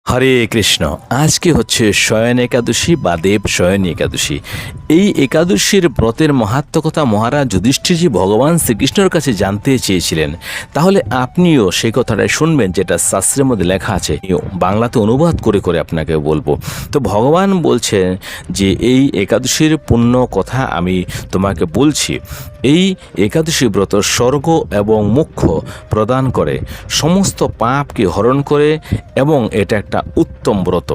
হরে কৃষ্ণ। আজকে হচ্ছে শয়ন একাদশী বা দেব শয়ন একাদশী। এই একাদশীর ব্রতের মাহাত্ম্য কথা মহারাজ যুধিষ্ঠিরজি ভগবান শ্রীকৃষ্ণের কাছে জানতে চেয়েছিলেন। তাহলে আপনিও সেই কথাটাই শুনবেন, যেটা শাস্ত্রের মধ্যে লেখা আছে, বাংলাতে অনুবাদ করে করে আপনাকে বলবো। তো ভগবান বলছেন যে এই একাদশীর পুণ্য কথা আমি তোমাকে বলছি। এই একাদশী ব্রত স্বর্গ এবং মোক্ষ প্রদান করে, সমস্ত পাপকে হরণ করে এবং এটা একটা উত্তম ব্রত।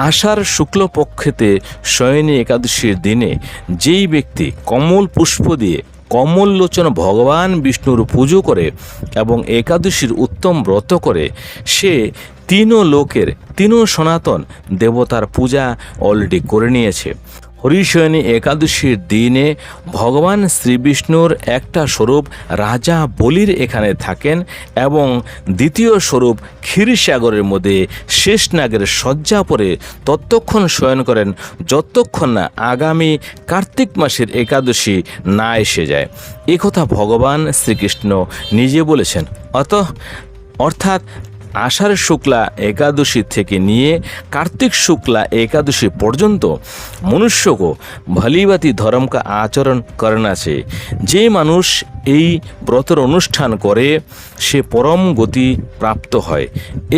আষাঢ় শুক্লপক্ষেতে শয়নী একাদশীর দিনে যেই ব্যক্তি কমল পুষ্প দিয়ে কমললোচন ভগবান বিষ্ণুর পুজো করে এবং একাদশীর উত্তম ব্রত করে, সে তিনও লোকের তিনও সনাতন দেবতার পূজা অলরেডি করে নিয়েছে। হরিশয়নী একাদশীর দিনে ভগবান শ্রীবিষ্ণুর একটা স্বরূপ রাজা বলির এখানে থাকেন এবং দ্বিতীয় স্বরূপ ক্ষীরসাগরের মধ্যে শেষনাগের শয্যা পরে ততক্ষণ শয়ন করেন যতক্ষণ না আগামী কার্তিক মাসের একাদশী না এসে যায়। একথা ভগবান শ্রীকৃষ্ণ নিজে বলেছেন। অর্থাৎ আষাঢ় শুক্লা একাদশী থেকে নিয়ে কার্তিক शुक्ला एकादशी पर्यंत मनुष्य को भलीभांति धर्म का आचरण करना चाहिए। जे मानुष এই ব্রতের অনুষ্ঠান করে সে পরম গতি প্রাপ্ত হয়।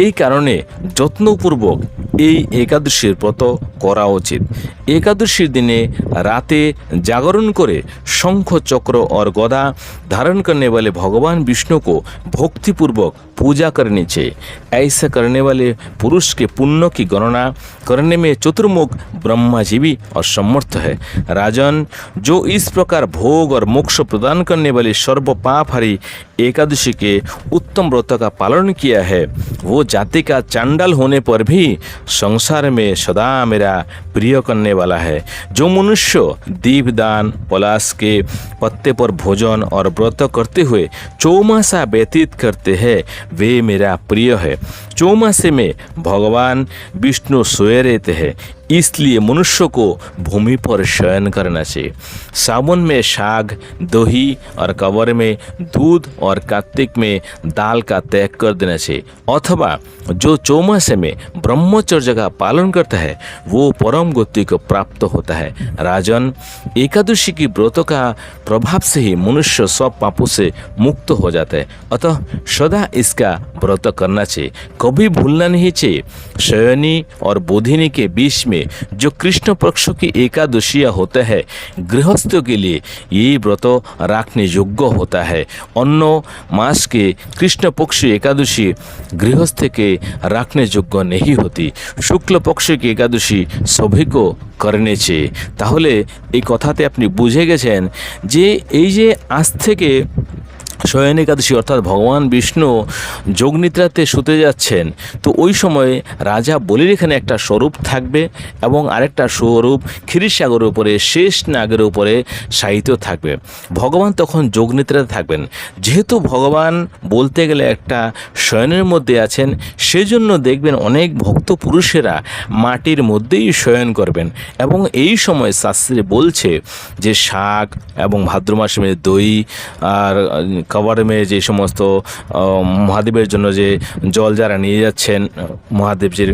এই কারণে যত্নপূর্বক এই একাদশীর ব্রত করা উচিত। एकादशी दिने राते जागरण करे शंख चक्र और गदा धारण करने वाले भगवान विष्णु को भक्तिपूर्वक पूजा करनी चाहिए। ऐसा करने वाले पुरुष के पुण्य की गणना करने में चतुर्मुख ब्रह्मा जी भी असमर्थ है। राजन, जो इस प्रकार भोग और मोक्ष प्रदान करने वाले सर्व पाप हरी एकादशी के उत्तम व्रत का पालन किया है, वो जाति का चांडाल होने पर भी संसार में सदा मेरा प्रिय करने वाला है। जो मनुष्य दीपदान पलाश के पत्ते पर भोजन और व्रत करते हुए चौमासा व्यतीत करते हैं, वे मेरा प्रिय है। चौमासे में भगवान विष्णु सोए रहते हैं, इसलिए मनुष्य को भूमि पर शयन करना चाहिए। सावन में साग दही और कवर में दूध और कार्तिक में दाल का त्याग कर देना चाहिए। अथवा जो चौमासे में ब्रह्मचर्य का पालन करता है वो परम गति को प्राप्त होता है। राजन, एकादशी की व्रत का प्रभाव से ही मनुष्य सब पापों से मुक्त हो जाता है। अतः सदा इसका व्रत करना चाहिए, कभी भूलना नहीं चाहिए। शयनी और बोधिनी के बीच में जो कृष्ण पक्ष की एकादशियाँ होते हैं, गृहस्थों के लिए ये व्रत रखने योग्य होता है। अन्य मास के कृष्ण पक्ष एकादशी गृहस्थ के रखने योग्य नहीं होती। शुक्ल पक्ष की एकादशी सभी को करने चाहिए। তাহলে এই কথাতে আপনি বুঝে গেছেন যে এই যে আজ থেকে শয়ন একাদশী অর্থাৎ ভগবান বিষ্ণু যোগনিদ্রাতে শুতে যাচ্ছেন, তো ওই সময় রাজা বলির এখানে একটা স্বরূপ থাকবে এবং আরেকটা স্বরূপ ক্ষীরসাগরের উপরে শেষ নাগের উপরে শায়িত থাকবে। ভগবান তখন যোগনিদ্রাতে থাকবেন। যেহেতু ভগবান বলতে গেলে একটা শয়নের মধ্যে আছেন, সেজন্য দেখবেন অনেক ভক্ত পুরুষেরা মাটির মধ্যেই শয়ন করবেন। এবং এই সময় শাস্ত্রে বলছে যে শাক এবং ভাদ্র মাসে দই আর কবর মে যে সমস্ত মহাদেবের জন্য যে জল যারা নিয়ে যাচ্ছেন মহাদেবজির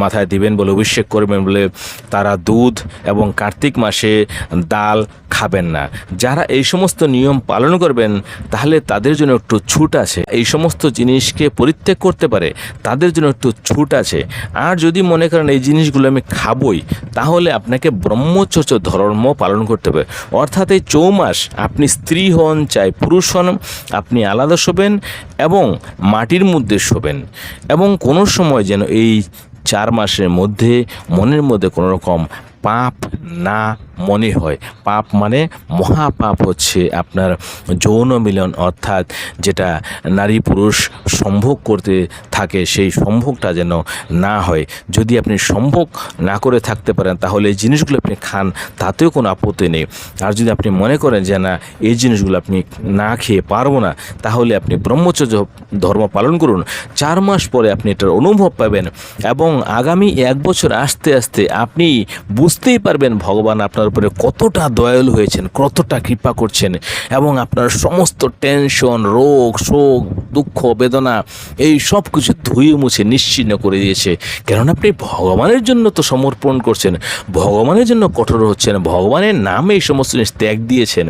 মাথায় দিবেন বলে অভিষেক করবেন বলে, তারা দুধ এবং কার্তিক মাসে ডাল খাবেন না। যারা এই সমস্ত নিয়ম পালন করবেন তাহলে তাদের জন্য একটু ছুট আছে। এই সমস্ত জিনিসকে পরিত্যাগ করতে পারে তাদের জন্য একটু ছুট আছে। আর যদি মনে করেন এই জিনিসগুলো আমি খাবই, তাহলে আপনাকে ব্রহ্মচর্য ধর্ম পালন করতে হবে। অর্থাৎ এই চৌমাস আপনি স্ত্রী হন চাই পুরুষ হন, আপনি আলাদা শোবেন এবং মাটির মধ্যে শোবেন। এবং কোনো সময় যেন এই 4 মাসের মধ্যে মনের মধ্যে কোনো রকম পাপ না মনে হয়। পাপ মানে মহাপাপ হচ্ছে আপনার যৌন মিলন, অর্থাৎ যেটা নারী পুরুষ সম্ভোগ করতে থাকে সেই সম্ভোগটা যেন না হয়। যদি আপনি সম্ভোগ না করে থাকতে পারেন তাহলে এই জিনিসগুলো আপনি খান, তাতেও কোনো আপত্তি নেই। আর যদি আপনি মনে করেন যে না এই জিনিসগুলো আপনি না খেয়ে পারবো না, তাহলে আপনি ব্রহ্মচর্য ধর্ম পালন করুন। 4 মাস পরে আপনি এটার অনুভব পাবেন এবং আগামী 1 বছর আস্তে আস্তে আপনি বুঝতেই পারবেন ভগবান আপনার আপনার উপরে কতটা দয়ালু হয়েছেন, কতটা কৃপা করছেন, এবং আপনার সমস্ত টেনশন, রোগ, শোক, দুঃখ, বেদনা এই সব কিছু ধুয়ে মুছে নিশ্চিহ্ন করে দিয়েছে। কেননা আপনি ভগবানের জন্য তো সমর্পণ করছেন, ভগবানের জন্য কঠোর হচ্ছেন, ভগবানের নামে এই সমস্ত জিনিস ত্যাগ দিয়েছেন।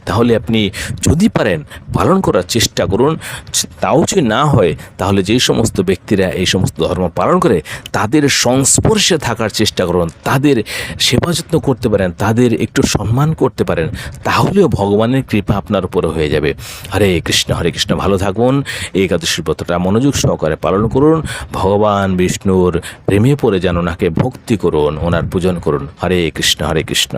তাহলে আপনি যদি পারেন পালন করার চেষ্টা করুন। তাও যদি না হয় তাহলে যেই সমস্ত ব্যক্তিরা এই সমস্ত ধর্ম পালন করে তাদের সংস্পর্শে থাকার চেষ্টা করুন, তাদের সেবা যত্ন করতে পারেন, তাদের একটু সম্মান করতে পারেন, তাহলেও ভগবানের কৃপা আপনার উপরে হয়ে যাবে। হরে কৃষ্ণ, হরে কৃষ্ণ। ভালো থাকুন, এই একাদশীর ব্রতটা মনোযোগ সহকারে পালন করুন। ভগবান বিষ্ণুর প্রেমে পড়ে যেন ওনাকে ভক্তি করুন, ওনার পূজন করুন। হরে কৃষ্ণ, হরে কৃষ্ণ।